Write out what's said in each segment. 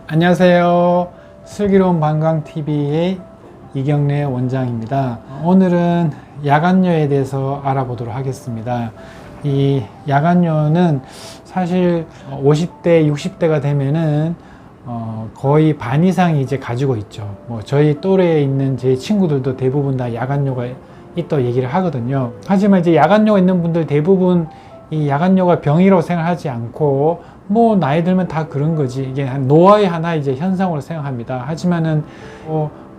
안녕하세요. 슬기로운 방광TV의 이경래 원장입니다. 오늘은 야간뇨에 대해서 알아보도록 하겠습니다. 이 야간뇨는 사실 50대, 60대가 되면은 거의 반 이상이 이제 가지고 있죠. 저희 또래에 있는 제 친구들도 대부분 다 야간뇨가 있다고 얘기를 하거든요. 하지만 이제 야간뇨가 있는 분들 대부분 이 야간뇨가 병이라고 생각하지 않고 나이 들면 다 그런 거지. 이게 노화의 하나 이제 현상으로 생각합니다. 하지만은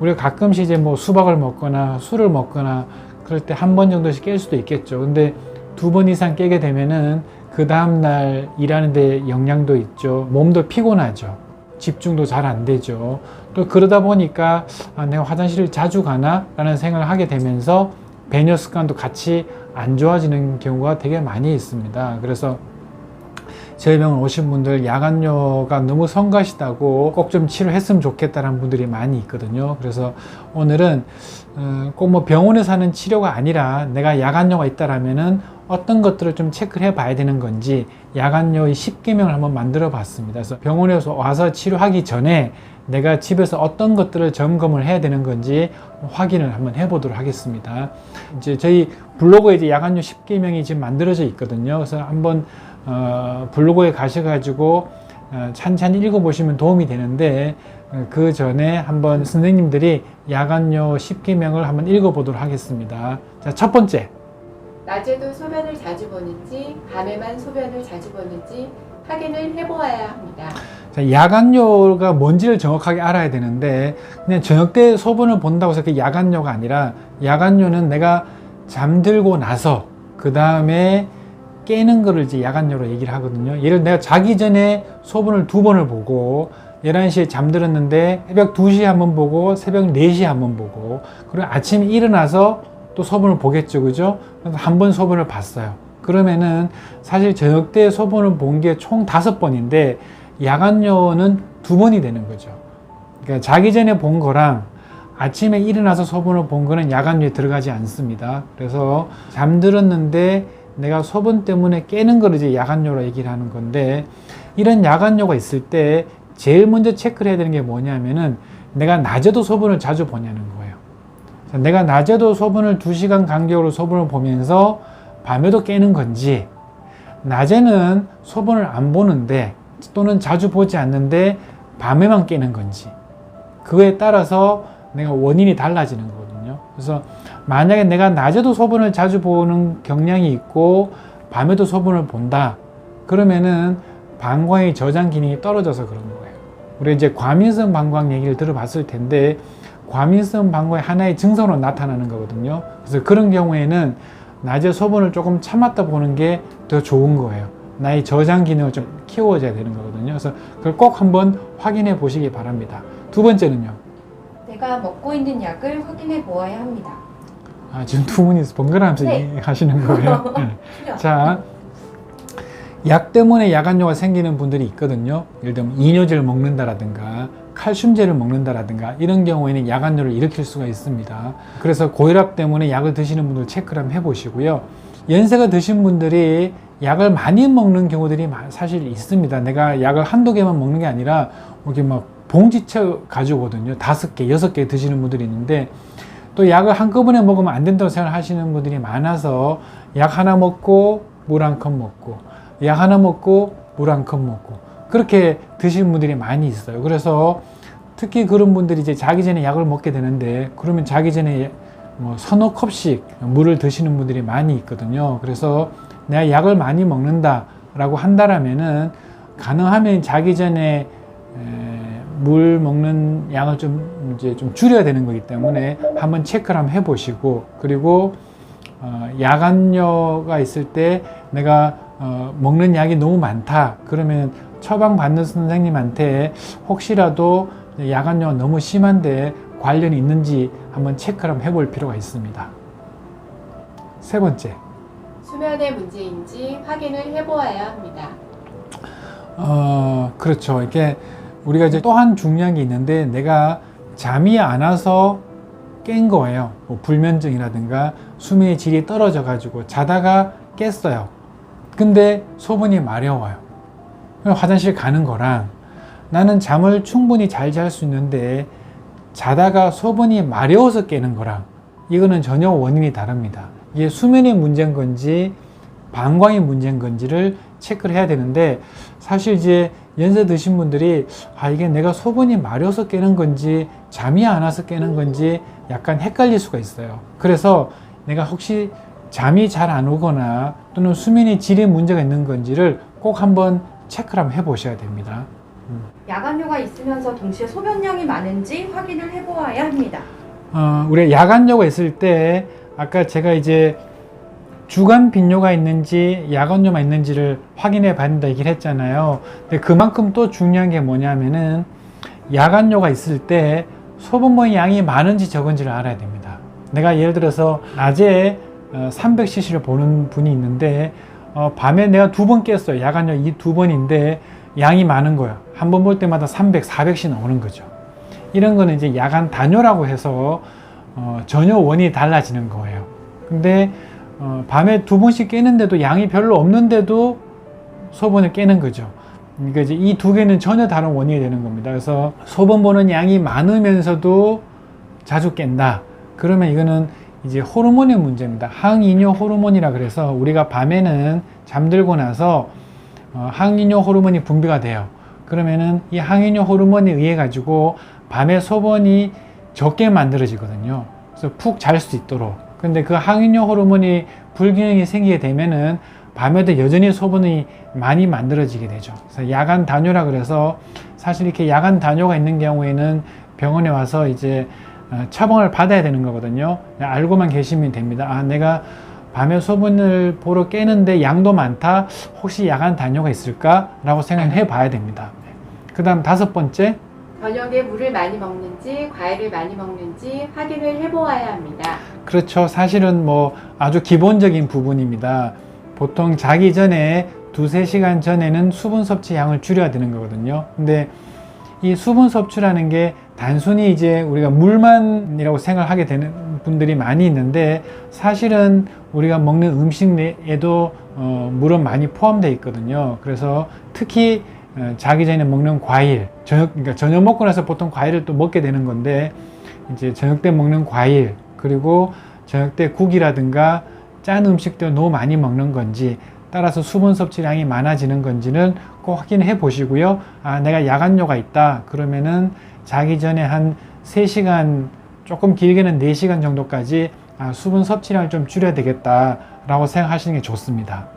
우리가 가끔씩 이제 수박을 먹거나 술을 먹거나 그럴 때 한 번 정도씩 깰 수도 있겠죠. 근데 2번 이상 깨게 되면은 그 다음날 일하는데 영향도 있죠. 몸도 피곤하죠. 집중도 잘 안 되죠. 또 그러다 보니까 내가 화장실을 자주 가나? 라는 생각을 하게 되면서 배뇨 습관도 같이 안 좋아지는 경우가 되게 많이 있습니다. 그래서 저희 병원 오신 분들 야간뇨가 너무 성가시다고 꼭 좀 치료했으면 좋겠다는 분들이 많이 있거든요. 그래서 오늘은 꼭 병원에서 하는 치료가 아니라 내가 야간뇨가 있다라면은 어떤 것들을 좀 체크를 해 봐야 되는 건지 야간뇨의 10계명을 한번 만들어 봤습니다. 그래서 병원에서 와서 치료하기 전에 내가 집에서 어떤 것들을 점검을 해야 되는 건지 확인을 한번 해 보도록 하겠습니다. 이제 저희 블로그에 이제 야간뇨 10계명이 지금 만들어져 있거든요. 그래서 한번 블로그에 가셔가지고 찬찬히 읽어보시면 도움이 되는데 그 전에 한번 선생님들이 야간뇨 10계명을 한번 읽어보도록 하겠습니다. 자, 첫 번째. 낮에도 소변을 자주 보는지 밤에만 소변을 자주 보는지 확인을 해보아야 합니다. 자, 야간뇨가 뭔지를 정확하게 알아야 되는데 그냥 저녁 때 소변을 본다고 해서 그게 야간뇨가 아니라 야간뇨는 내가 잠들고 나서 그 다음에 깨는 거를 이제 야간뇨로 얘기를 하거든요. 예를 내가 자기 전에 소변을 2번을 보고 11시에 잠들었는데 새벽 2시에 한번 보고 새벽 4시에 한번 보고 그리고 아침에 일어나서 또 소변을 보겠죠. 그죠? 그래서 한 번 소변을 봤어요. 그러면은 사실 저녁 때 소변을 본 게 총 5번인데 야간뇨는 2번이 되는 거죠. 그러니까 자기 전에 본 거랑 아침에 일어나서 소변을 본 거는 야간뇨에 들어가지 않습니다. 그래서 잠들었는데 내가 소변 때문에 깨는 걸 이제 야간뇨로 얘기를 하는 건데 이런 야간뇨가 있을 때 제일 먼저 체크를 해야 되는 게 뭐냐면은 내가 낮에도 소변을 자주 보냐는 거예요. 내가 낮에도 소변을 2시간 간격으로 소변을 보면서 밤에도 깨는 건지 낮에는 소변을 안 보는데 또는 자주 보지 않는데 밤에만 깨는 건지 그거에 따라서 내가 원인이 달라지는 거거든요. 그래서 만약에 내가 낮에도 소변을 자주 보는 경향이 있고 밤에도 소변을 본다 그러면은 방광의 저장 기능이 떨어져서 그런 거예요. 우리 이제 과민성 방광 얘기를 들어봤을 텐데 과민성 방광의 하나의 증상으로 나타나는 거거든요. 그래서 그런 경우에는 낮에 소변을 조금 참았다 보는 게 더 좋은 거예요. 나의 저장 기능을 좀 키워줘야 되는 거거든요. 그래서 그걸 꼭 한번 확인해 보시기 바랍니다. 두 번째는요. 내가 먹고 있는 약을 확인해 보아야 합니다. 지금 두 분이 번갈아가면서 하시는 거예요. 네. 자, 약 때문에 야간뇨가 생기는 분들이 있거든요. 예를 들면 이뇨제를 먹는다라든가 칼슘제를 먹는다라든가 이런 경우에는 야간뇨를 일으킬 수가 있습니다. 그래서 고혈압 때문에 약을 드시는 분들 체크를 한번 해보시고요. 연세가 드신 분들이 약을 많이 먹는 경우들이 사실 있습니다. 내가 약을 한두 개만 먹는 게 아니라 이렇게 막 봉지채 가져오거든요. 5개, 6개 드시는 분들이 있는데 또 약을 한꺼번에 먹으면 안 된다고 생각하시는 분들이 많아서 약 하나 먹고 물 한 컵 먹고 약 하나 먹고 물 한 컵 먹고 그렇게 드시는 분들이 많이 있어요. 그래서 특히 그런 분들이 이제 자기 전에 약을 먹게 되는데 그러면 자기 전에 서너 컵씩 물을 드시는 분들이 많이 있거든요. 그래서 내가 약을 많이 먹는다 라고 한다라면은 가능하면 자기 전에 물 먹는 양을 좀 줄여야 되는 거기 때문에 한번 체크를 한번 해보시고 그리고 야간뇨가 있을 때 내가 먹는 약이 너무 많다 그러면 처방 받는 선생님한테 혹시라도 야간뇨가 너무 심한데 관련이 있는지 한번 체크를 한번 해볼 필요가 있습니다. 세 번째. 수면의 문제인지 확인을 해보아야 합니다. 그렇죠. 이렇게 우리가 이제 또 한 중요한 게 있는데 내가 잠이 안 와서 깬 거예요. 불면증이라든가 수면의 질이 떨어져 가지고 자다가 깼어요. 근데 소변이 마려워요. 화장실 가는 거랑 나는 잠을 충분히 잘 잘 수 있는데 자다가 소변이 마려워서 깨는 거랑 이거는 전혀 원인이 다릅니다. 이게 수면의 문제인 건지 방광의 문제인 건지를 체크를 해야 되는데, 사실 이제 연세 드신 분들이 이게 내가 소변이 마려워서 깨는 건지 잠이 안 와서 깨는 건지 약간 헷갈릴 수가 있어요. 그래서 내가 혹시 잠이 잘 안 오거나 또는 수면의 질에 문제가 있는 건지를 꼭 한번 체크를 한번 해보셔야 됩니다. 야간뇨가 있으면서 동시에 소변량이 많은지 확인을 해보아야 합니다. 우리 야간뇨가 있을 때 아까 제가 이제 주간 빈뇨가 있는지 야간뇨만 있는지를 확인해 봐야 된다 얘기를 했잖아요. 근데 그만큼 또 중요한 게 뭐냐면은 야간뇨가 있을 때 소변의 양이 많은지 적은지를 알아야 됩니다. 내가 예를 들어서 낮에 300cc를 보는 분이 있는데 밤에 내가 2번 깼어요. 야간뇨 이 2번인데 양이 많은 거예요. 한 번 볼 때마다 300, 400씩 나오는 거죠. 이런 거는 이제 야간 단뇨라고 해서 전혀 원인이 달라지는 거예요. 근데 밤에 2번씩 깨는데도 양이 별로 없는데도 소변을 깨는 거죠. 그러니까 이제 이 두 개는 전혀 다른 원인이 되는 겁니다. 그래서 소변 보는 양이 많으면서도 자주 깬다. 그러면 이거는 이제 호르몬의 문제입니다. 항이뇨 호르몬이라 그래서 우리가 밤에는 잠들고 나서 항이뇨 호르몬이 분비가 돼요. 그러면은 이 항이뇨 호르몬에 의해 가지고 밤에 소변이 적게 만들어지거든요. 그래서 푹 잘 수 있도록. 근데 그 항이뇨 호르몬이 불균형이 생기게 되면은 밤에도 여전히 소변이 많이 만들어지게 되죠. 그래서 야간 단뇨라 그래서 사실 이렇게 야간 단뇨가 있는 경우에는 병원에 와서 이제 처방을 받아야 되는 거거든요. 알고만 계시면 됩니다. 내가 밤에 소변을 보러 깨는데 양도 많다. 혹시 야간 단뇨가 있을까? 라고 생각해 봐야 됩니다. 그 다음 5번째. 저녁에 물을 많이 먹는지 과일을 많이 먹는지 확인을 해보아야 합니다. 그렇죠. 사실은 뭐 아주 기본적인 부분입니다. 보통 자기 전에 2-3시간 전에는 수분 섭취 양을 줄여야 되는 거거든요. 근데 이 수분 섭취라는 게 단순히 이제 우리가 물만이라고 생각하게 되는 분들이 많이 있는데, 사실은 우리가 먹는 음식 내에도 물은 많이 포함되어 있거든요. 그래서 특히 자기 전에 먹는 과일, 그러니까 저녁 먹고 나서 보통 과일을 또 먹게 되는 건데, 이제 저녁 때 먹는 과일, 그리고 저녁 때 국이라든가 짠 음식들 너무 많이 먹는 건지, 따라서 수분 섭취량이 많아지는 건지는 꼭 확인해 보시고요. 내가 야간뇨가 있다. 그러면은 자기 전에 한 3시간, 조금 길게는 4시간 정도까지 수분 섭취량을 좀 줄여야 되겠다라고 생각하시는 게 좋습니다.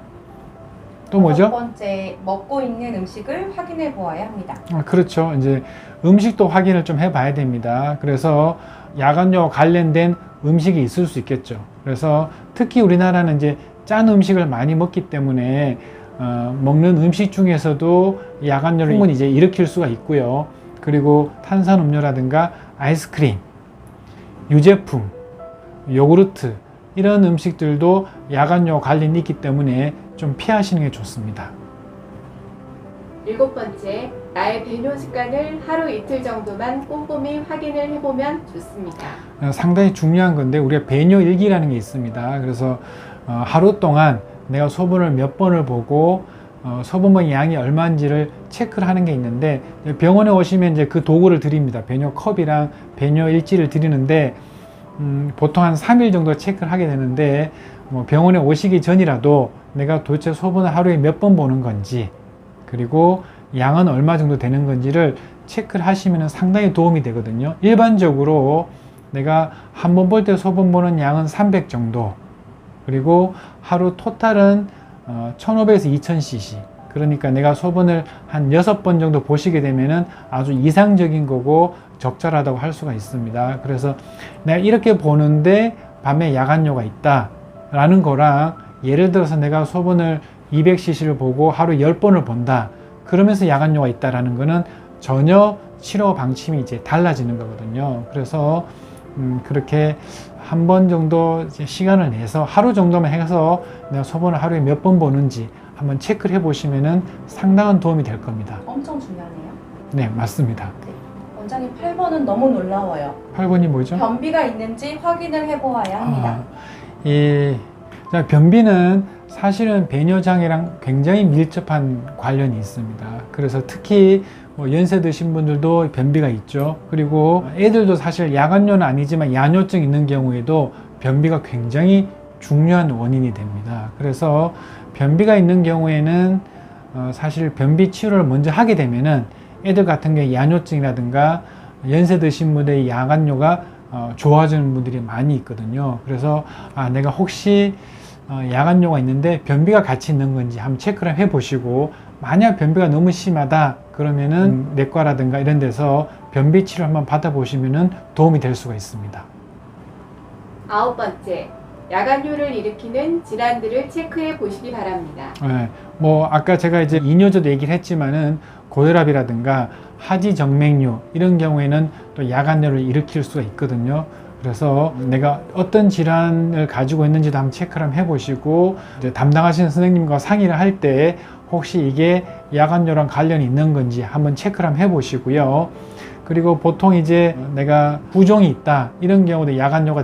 또 뭐죠? 5번째, 먹고 있는 음식을 확인해 보아야 합니다. 그렇죠. 이제 음식도 확인을 좀 해봐야 됩니다. 그래서 야간뇨와 관련된 음식이 있을 수 있겠죠. 그래서 특히 우리나라는 이제 짠 음식을 많이 먹기 때문에 먹는 음식 중에서도 야간뇨를 충분히 이제 일으킬 수가 있고요. 그리고 탄산음료라든가 아이스크림, 유제품, 요구르트 이런 음식들도 야간뇨 관련이 있기 때문에 좀 피하시는 게 좋습니다. 7번째, 나의 배뇨 습관을 하루 이틀 정도만 꼼꼼히 확인을 해보면 좋습니다. 상당히 중요한 건데 우리가 배뇨 일기라는 게 있습니다. 그래서 하루 동안 내가 소변을 몇 번을 보고 소변의 양이 얼마인지를 체크를 하는 게 있는데, 병원에 오시면 이제 그 도구를 드립니다. 배뇨 컵이랑 배뇨 일지를 드리는데 보통 한 3일 정도 체크를 하게 되는데, 병원에 오시기 전이라도 내가 도대체 소변을 하루에 몇 번 보는 건지, 그리고 양은 얼마 정도 되는 건지를 체크를 하시면 상당히 도움이 되거든요. 일반적으로 내가 한 번 볼 때 소변 보는 양은 300 정도, 그리고 하루 토탈은 1500에서 2000cc. 그러니까 내가 소변을 한 6번 정도 보시게 되면은 아주 이상적인 거고 적절하다고 할 수가 있습니다. 그래서 내가 이렇게 보는데 밤에 야간뇨가 있다 라는 거랑, 예를 들어서 내가 소변을 200cc를 보고 하루 10번을 본다 그러면서 야간뇨가 있다라는 거는 전혀 치료 방침이 이제 달라지는 거거든요. 그래서 그렇게 한 번 정도 이제 시간을 내서 하루 정도만 해서 내가 소변을 하루에 몇 번 보는지 한번 체크를 해 보시면은 상당한 도움이 될 겁니다. 엄청 중요하네요. 네, 맞습니다. 원장님 8번은 너무 놀라워요. 8번이 뭐죠? 변비가 있는지 확인을 해보아야 합니다. 자, 변비는 사실은 배뇨장애랑 굉장히 밀접한 관련이 있습니다. 그래서 특히 뭐 연세 드신 분들도 변비가 있죠. 그리고 애들도 사실 야간뇨는 아니지만 야뇨증 있는 경우에도 변비가 굉장히 중요한 원인이 됩니다. 그래서 변비가 있는 경우에는 사실 변비 치료를 먼저 하게 되면은 애들 같은 경우에 야뇨증이라든가 연세 드신 분들의 야간뇨가 좋아지는 분들이 많이 있거든요. 그래서 내가 혹시 야간뇨가 있는데 변비가 같이 있는 건지 한번 체크를 해 보시고, 만약 변비가 너무 심하다 그러면은 내과라든가 이런 데서 변비 치료 한번 받아보시면은 도움이 될 수가 있습니다. 9번째, 야간뇨를 일으키는 질환들을 체크해 보시기 바랍니다. 네, 뭐 아까 제가 이제 이뇨제도 얘기를 했지만은 고혈압이라든가 하지정맥류 이런 경우에는 또 야간뇨를 일으킬 수가 있거든요. 그래서 내가 어떤 질환을 가지고 있는지도 한번 체크를 한번 해보시고, 이제 담당하시는 선생님과 상의를 할 때 혹시 이게 야간뇨랑 관련이 있는 건지 한번 체크를 한번 해보시고요. 그리고 보통 이제 내가 부종이 있다 이런 경우도 야간뇨가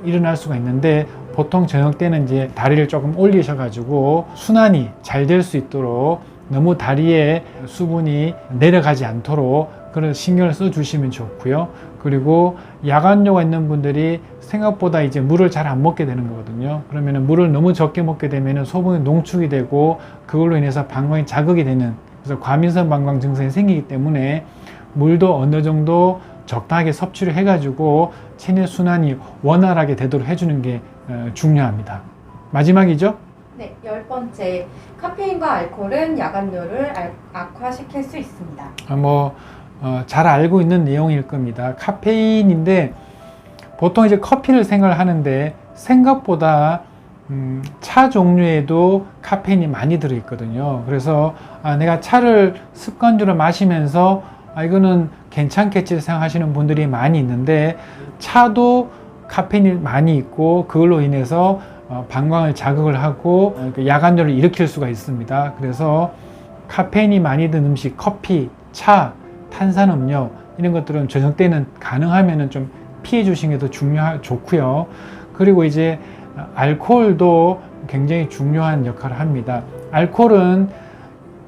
일어날 수가 있는데, 보통 저녁 때는 이제 다리를 조금 올리셔가지고 순환이 잘 될 수 있도록 너무 다리에 수분이 내려가지 않도록 그런 신경을 써 주시면 좋고요. 그리고 야간뇨가 있는 분들이 생각보다 이제 물을 잘 안 먹게 되는 거거든요. 그러면은 물을 너무 적게 먹게 되면은 소변이 농축이 되고 그걸로 인해서 방광이 자극이 되는, 그래서 과민성 방광 증상이 생기기 때문에 물도 어느 정도 적당하게 섭취를 해가지고 체내 순환이 원활하게 되도록 해주는 게 중요합니다. 마지막이죠? 네, 10번째. 카페인과 알코올은 야간뇨를 악화시킬 수 있습니다. 잘 알고 있는 내용일 겁니다. 카페인인데 보통 이제 커피를 생각을 하는데 생각보다 차 종류에도 카페인이 많이 들어있거든요. 그래서 내가 차를 습관적으로 마시면서 이거는 괜찮겠지 생각하시는 분들이 많이 있는데, 차도 카페인이 많이 있고 그걸로 인해서 방광을 자극을 하고 야간뇨를 일으킬 수가 있습니다. 그래서 카페인이 많이 든 음식, 커피, 차, 탄산음료 이런 것들은 저녁 때는 가능하면은 좀 피해 주시는 게 더 좋고요. 그리고 이제 알코올도 굉장히 중요한 역할을 합니다. 알코올은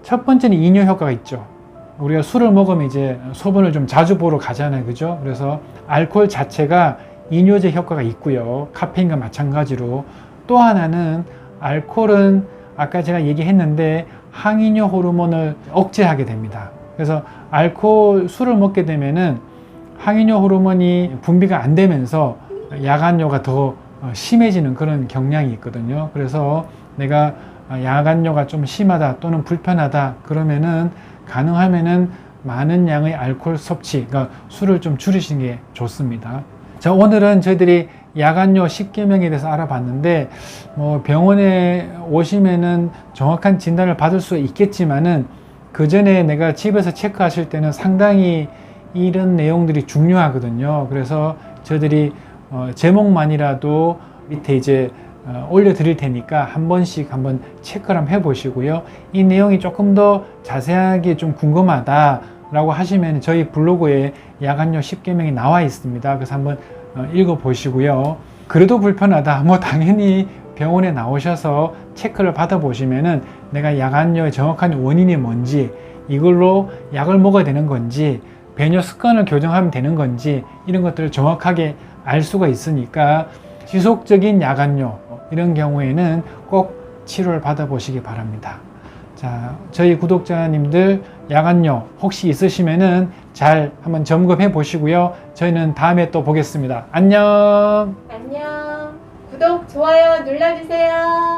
첫 번째는 이뇨 효과가 있죠. 우리가 술을 먹으면 이제 소변을 좀 자주 보러 가잖아요. 그죠? 그래서 알코올 자체가 이뇨제 효과가 있고요. 카페인과 마찬가지로. 또 하나는 알코올은 아까 제가 얘기했는데 항이뇨 호르몬을 억제하게 됩니다. 그래서 술을 먹게 되면은 항이뇨 호르몬이 분비가 안 되면서 야간뇨가 더 심해지는 그런 경향이 있거든요. 그래서 내가 야간뇨가 좀 심하다 또는 불편하다 그러면은 가능하면은 많은 양의 알코올 섭취, 그러니까 술을 좀 줄이시는 게 좋습니다. 자, 오늘은 저희들이 야간뇨 10계명에 대해서 알아봤는데, 병원에 오시면은 정확한 진단을 받을 수 있겠지만은 그 전에 내가 집에서 체크하실 때는 상당히 이런 내용들이 중요하거든요. 그래서 저희들이 제목만이라도 밑에 이제 올려드릴 테니까 한 번씩 한번 체크를 한번 해보시고요. 이 내용이 조금 더 자세하게 좀 궁금하다라고 하시면 저희 블로그에 야간뇨 10계명이 나와 있습니다. 그래서 한번 읽어보시고요. 그래도 불편하다, 당연히 병원에 나오셔서 체크를 받아보시면은 내가 야간뇨의 정확한 원인이 뭔지, 이걸로 약을 먹어야 되는 건지, 배뇨 습관을 교정하면 되는 건지, 이런 것들을 정확하게 알 수가 있으니까 지속적인 야간뇨 이런 경우에는 꼭 치료를 받아보시기 바랍니다. 자, 저희 구독자님들 야간뇨 혹시 있으시면은 잘 한번 점검해 보시고요. 저희는 다음에 또 보겠습니다. 안녕. 안녕. 구독, 좋아요 눌러주세요.